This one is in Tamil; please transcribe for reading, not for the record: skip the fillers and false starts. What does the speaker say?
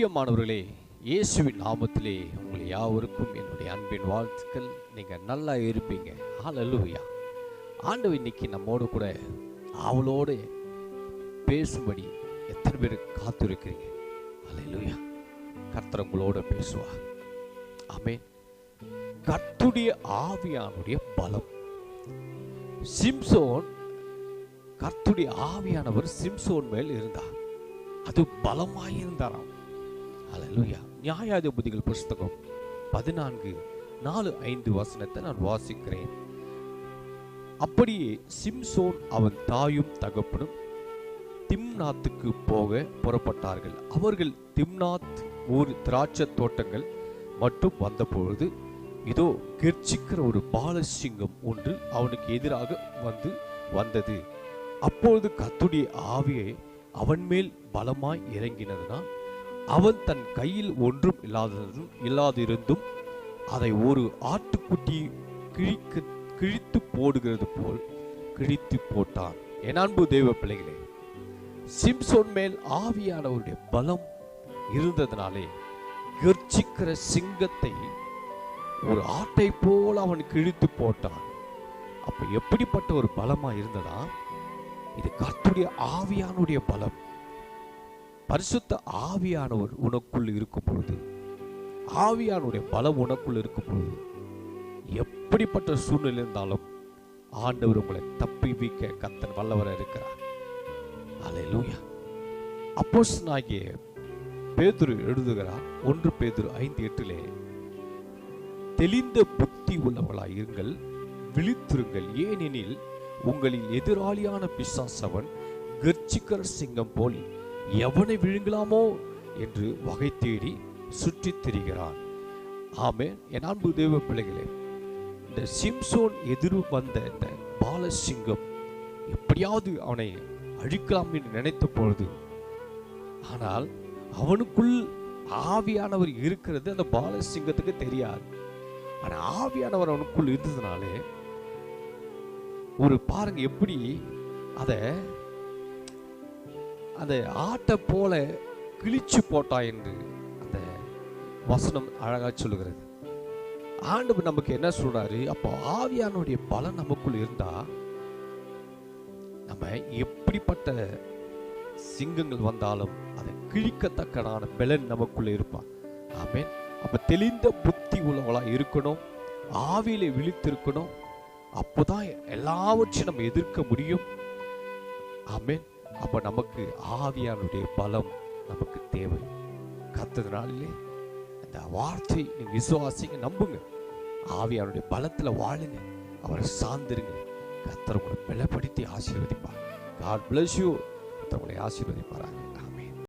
பிரியமானவர்களே, இயேசுவின் நாமத்திலே உங்கள் யாவருக்கும் என்னுடைய அன்பின் வாழ்த்துக்கள். நீங்கள் நல்லா இருப்பீங்க. ஹல்லேலூயா. ஆண்டவர் இன்னைக்கு நம்மோடு கூட அவளோடு பேசும்படி எத்தனை பேர் காத்திருக்கிறீங்க? ஹல்லேலூயா. கர்த்தர் உங்களோட பேசுவார். ஆமென். கர்த்தருடைய ஆவியானுடைய பலம். சிம்சோன், கர்த்தருடைய ஆவியானவர் சிம்சோன் மேல் இருந்தார். அது பலமாயிருந்தாராம். ஹல்லேலூயா. நியாயாதிபதிகள் புஸ்தகம் 14:4-5 வசனத்தை நான் வாசிக்கிறேன். அப்படியே சிம்சோன் அவன் தாயும் தகப்பனும் திம்னாத்துக்கு போக புறப்பட்டார்கள். அவர்கள் திம்னாத் ஊர் திராட்சை தோட்டங்கள் மட்டும் வந்தபொழுது, இதோ கெர்ச்சிக்கிற ஒரு பாலசிங்கம் ஒன்று அவனுக்கு எதிராக வந்தது. அப்பொழுது கர்த்தருடைய ஆவியை அவன் மேல் பலமாய் இறங்கினதுனால் அவன் தன் கையில் ஒன்றும் இல்லாதிருந்தும் அதை ஒரு ஆட்டுக்குட்டி கிழித்து போடுகிறது போல் கிழித்து போட்டான். என் அன்பு தேவ பிள்ளைகளே, சிம்சோன் மேல் ஆவியானவருடைய பலம் இருந்ததினாலே கெர்ச்சிக்கிற சிங்கத்தை ஒரு ஆட்டை போல அவன் கிழித்து போட்டான். அப்ப எப்படிப்பட்ட ஒரு பலமா இருந்ததா? இது கர்த்தருடைய ஆவியானுடைய பலம். பரிசுத்த ஆவியானவர் உனக்குள் இருக்கும் பொழுது, ஆவியானுடைய பலம் உனக்குள் இருக்கும் பொழுது, எப்படிப்பட்ட சூழ்நிலை இருந்தாலும் ஆண்டவர் உங்களை தப்பிவிக்க கர்த்தர் வல்லவராக இருக்கிறார். ஹல்லேலூயா. அப்போஸ்தலனாகிய பேதுரு எழுதுகிறார், 1 பேதுரு 5:8, தெளிந்த புத்தி உள்ளவர்களாய் இருங்கள், விழித்திருங்கள், ஏனெனில் உங்களில் எதிராளியான பிசாசவன் கெர்ச்சிக்கிற சிங்கம் போல் எவனை விழுங்கலாமோ என்று வகை தேடி சுற்றித் திரிகிறான். ஆமென். என் அன்பு தேவ பிள்ளைகளே, இந்த சிம்சோன் எதிர் வந்த இந்த பாலசிங்கம் எப்படியாவது அவனை அழிக்கலாம் என்று நினைத்த பொழுது, ஆனால் அவனுக்குள் ஆவியானவர் இருக்கிறது அந்த பாலசிங்கத்துக்கு தெரியாது. ஆனால் ஆவியானவர் அவனுக்குள் இருந்ததுனாலே ஒரு பாருங்க எப்படி அந்த ஆட்டை போல கிழிச்சு போட்டா என்று அந்த வசனம் அழகா சொல்லுகிறது. ஆண்டவர் நமக்கு என்ன சொல்றாரு? அப்போ ஆவியானுடைய பலன் நமக்குள் இருந்தா நம்ம எப்படிப்பட்ட சிங்கங்கள் வந்தாலும் அதை கிழிக்கத்தக்கதான பலன் நமக்குள்ள இருப்பான். ஆமென். அப்ப தெளிந்த புத்தி உள்ளவங்களா இருக்கணும், ஆவியிலே விழித்திருக்கணும். அப்போதான் எல்லாவற்றையும் நம்ம எதிர்க்க முடியும். ஆமென். அப்ப நமக்கு ஆவியானுடைய பலம் நமக்கு தேவை. கர்த்தரினாலே அந்த வார்த்தை நீங்க விசுவாசிங்க, நம்புங்க, ஆவியானுடைய பலத்துல வாழுங்க, அவரை சார்ந்திருங்க. கர்த்தர் உங்களை பலப்படுத்தி ஆசீர்வதிப்பார். God bless you. கர்த்தர் உங்களை ஆசீர்வதிப்பாராங்க.